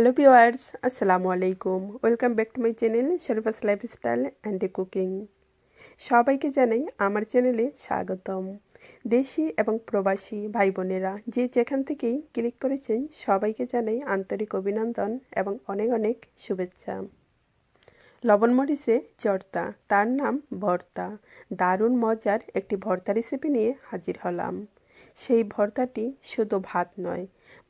Hello viewers, আসসালামু আলাইকুম। Welcome back to my channel Sharifa's lifestyle and cooking. সবাইকে জানাই আমার চ্যানেলে স্বাগতম। দেশি এবং প্রবাসী ভাই বোনেরা যে যেখান থেকেই ক্লিক করেছেন সবাইকে জানাই আন্তরিক অভিনন্দন এবং অনেক অনেক শুভেচ্ছা। লবণ মরিচে চর্তা, তার নাম ভর্তা। দারুণ মজার একটি ভর্তা রেসিপি নিয়ে হাজির হলাম। সেই ভর্তাটি শুধু ভাত নয়,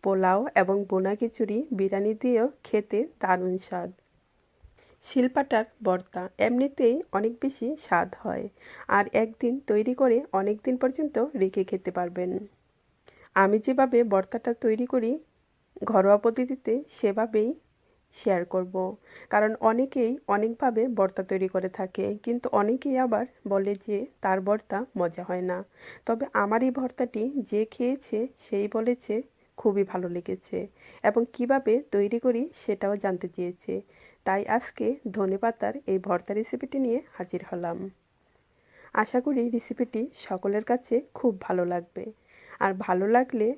পোলাও এবং বোনা খিচুড়ি বিরিয়ানি দিয়েও খেতে দারুণ স্বাদ। শিলপাটার ভর্তা এমনিতেই অনেক বেশি স্বাদ হয়, আর একদিন তৈরি করে অনেক দিন পর্যন্ত রেখে খেতে পারবেন। আমি যেভাবে ভর্তাটা তৈরি করি ঘরোয়া পদ্ধতিতে সেভাবেই শেয়ার করব, কারণ অনেকেই অনেকভাবে ভর্তা তৈরি করে থাকে, কিন্তু অনেকেই আবার বলে যে তার ভর্তা মজা হয় না। তবে আমার এই ভর্তাটি যে খেয়েছে সেই বলেছে খুবই ভালো লেগেছে এবং কিভাবে তৈরি করি সেটাও জানতে চেয়েছে। তাই আজকে ধনেপাতার এই ভর্তা রেসিপিটি নিয়ে হাজির হলাম। আশা করি রেসিপিটি সকলের কাছে খুব ভালো লাগবে, আর ভালো লাগলে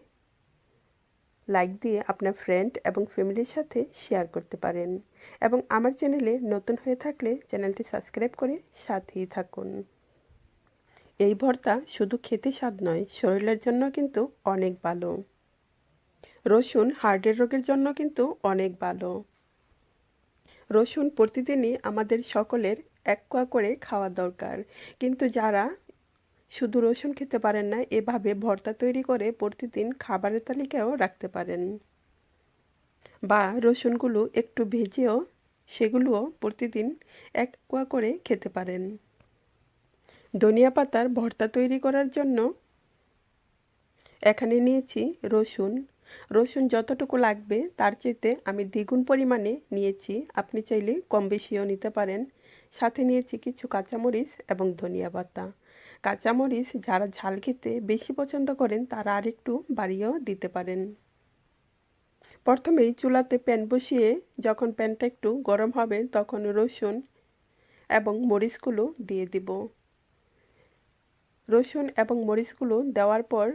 লাইক দিয়ে আপনার ফ্রেন্ড এবং ফ্যামিলির সাথে শেয়ার করতে পারেন, এবং আমার চ্যানেলে নতুন হয়ে থাকলে চ্যানেলটি সাবস্ক্রাইব করে সাথেই থাকুন। এই ভর্তা শুধু খেতে স্বাদ নয়, শরীরের জন্য কিন্তু অনেক ভালো। রসুন হার্টের রোগের জন্য কিন্তু অনেক ভালো। রসুন প্রতিদিনই আমাদের সকলের এক কোয়া করে খাওয়া দরকার, কিন্তু যারা শুধু রসুন খেতে পারেন না, এভাবে ভর্তা তৈরি করে প্রতিদিন খাবারের তালিকায়ও রাখতে পারেন, বা রসুনগুলো একটু ভেজেও সেগুলোও প্রতিদিন এক কোয়া করে খেতে পারেন। ধনিয়া পাতার ভর্তা তৈরি করার জন্য এখানে নিয়েছি রসুন। রসুন যতটুকু লাগবে তার চেয়ে আমি দ্বিগুণ পরিমাণে নিয়েছি, আপনি চাইলে কম বেশিও নিতে পারেন। সাথে নিয়েছি কিছু কাঁচামরিচ এবং ধনিয়া পাতা। কাঁচামরিচ যারা ঝাল খেতে বেশি পছন্দ করেন তারা আরেকটু বাড়িয়েও দিতে পারেন। প্রথমেই চুলাতে প্যান বসিয়ে যখন প্যানটা একটু গরম হবে তখন রসুন এবং মরিচগুলো দিয়ে দিব। রসুন এবং মরিচগুলো দেওয়ার পর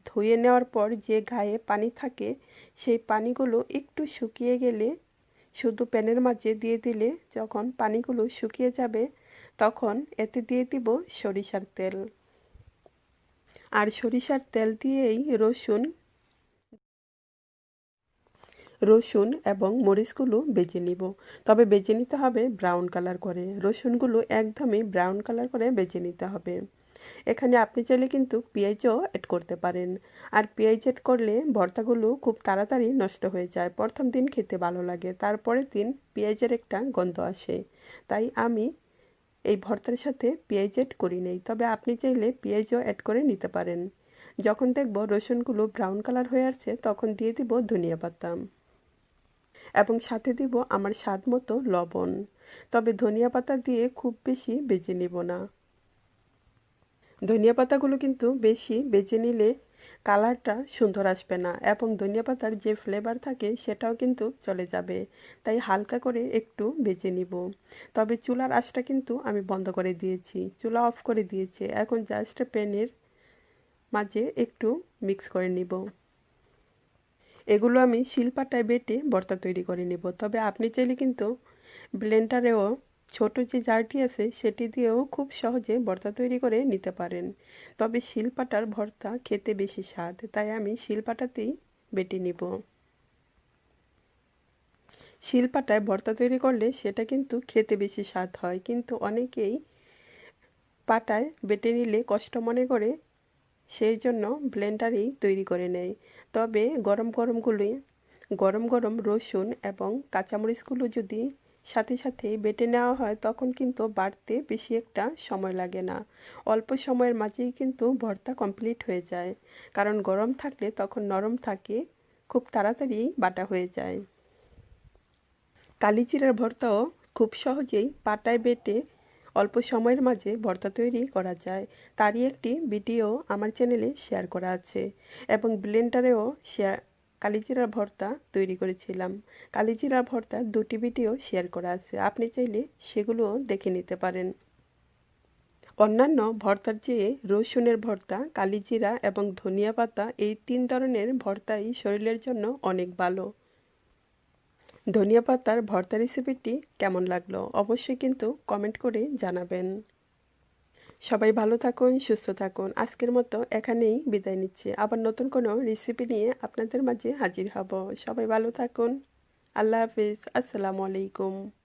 ধুয়ে নেওয়ার পর যে গায়ে পানি থাকে সেই পানিগুলো একটু শুকিয়ে গেলে শুধু প্যানের মাঝে দিয়ে দিলে যখন পানিগুলো শুকিয়ে যাবে তখন এতে দিয়ে দিব সরিষার তেল। আর সরিষার তেল দিয়েই রসুন এবং মরিচগুলো ভেজে নিব। তবে ভেজে নিতে হবে ব্রাউন কালার করে। রসুনগুলো একদমই ব্রাউন কালার করে ভেজে নিতে হবে। এখানে আপনি চাইলে কিন্তু পেঁয়াজও অ্যাড করতে পারেন, আর পেঁয়াজ অ্যাড করলে ভর্তাগুলো খুব তাড়াতাড়ি নষ্ট হয়ে যায়। প্রথম দিন খেতে ভালো লাগে, তারপরের দিন পেঁয়াজের একটা গন্ধ আসে। তাই আমি এই ভর্তার সাথে পেঁয়াজ অ্যাড করি নাই, তবে আপনি চাইলে পেঁয়াজও অ্যাড করে নিতে পারেন। যখন দেখব রসুনগুলো ব্রাউন কালার হয়ে আসছে তখন দিয়ে দিব ধনিয়া পাতা এবং সাথে দিব আমার স্বাদ মতো লবণ। তবে ধনিয়া পাতা দিয়ে খুব বেশি ভেজে নিব না। ধনিয়া পাতাগুলো কিন্তু বেশি ভেজে নিলে কালারটা সুন্দর আসবে না, এবং ধনিয়া পাতার যে ফ্লেভার থাকে সেটাও কিন্তু চলে যাবে। তাই হালকা করে একটু ভেজে নিব। তবে চুলার আঁচটা কিন্তু আমি বন্ধ করে দিয়েছি, চুলা অফ করে দিয়েছি। এখন জাস্ট প্যানের মাঝে একটু মিক্স করে নিব। এগুলো আমি শিলপাটায় বেটে ভর্তা তৈরি করে নিব। তবে আপনি চাইলে কিন্তু ব্লেন্ডারেও ছোট যে জারটি আছে সেটি দিয়েও খুব সহজে ভর্তা তৈরি করে নিতে পারেন। তবে শিলপাটার ভর্তা খেতে বেশি স্বাদ, তাই আমি শিলপাটাতেই বেটে নিব। শিলপাটায় ভর্তা তৈরি করলে সেটা কিন্তু খেতে বেশি স্বাদ হয়, কিন্তু অনেকেই পাটায় বেটে নিলে কষ্ট মনে করে, সেই জন্য ব্লেন্ডারেই তৈরি করে নেয়। তবে গরম গরম রসুন এবং কাঁচামরিচগুলো যদি সাথে সাথে বেটে নেওয়া হয় তখন কিন্তু বাটতে বেশি একটা সময় লাগে না। অল্প সময়ের মাঝেই কিন্তু ভর্তা কমপ্লিট হয়ে যায়, কারণ গরম থাকলে তখন নরম থাকে, খুব তাড়াতাড়ি বাটা হয়ে যায়। কালিজিরার ভর্তাও খুব সহজেই পাটায় বেটে অল্প সময়ের মাঝে ভর্তা তৈরি করা যায়। তারই একটি ভিডিও আমার চ্যানেলে শেয়ার করা আছে, এবং ব্লেন্ডারেও কালিজিরার ভর্তা তৈরি করেছিলাম। কালিজিরার ভর্তার দুটি ভিডিও শেয়ার করা আছে, আপনি চাইলে সেগুলো দেখে নিতে পারেন। অন্যান্য ভর্তার চেয়ে রসুনের ভর্তা, কালিজিরা এবং ধনিয়া পাতা এই 3 ধরনের ভর্তাই শরীরের জন্য অনেক ভালো। ধনিয়া পাতার ভর্তা রেসিপিটি কেমন লাগলো অবশ্যই কিন্তু কমেন্ট করে জানাবেন। সবাই ভালো থাকুন, সুস্থ থাকুন। আজকের মতো এখানেই বিদায় নিচ্ছি। আবার নতুন কোনো রেসিপি নিয়ে আপনাদের মাঝে হাজির হব। সবাই ভালো থাকুন। আল্লাহ হাফিজ। আসসালামু আলাইকুম।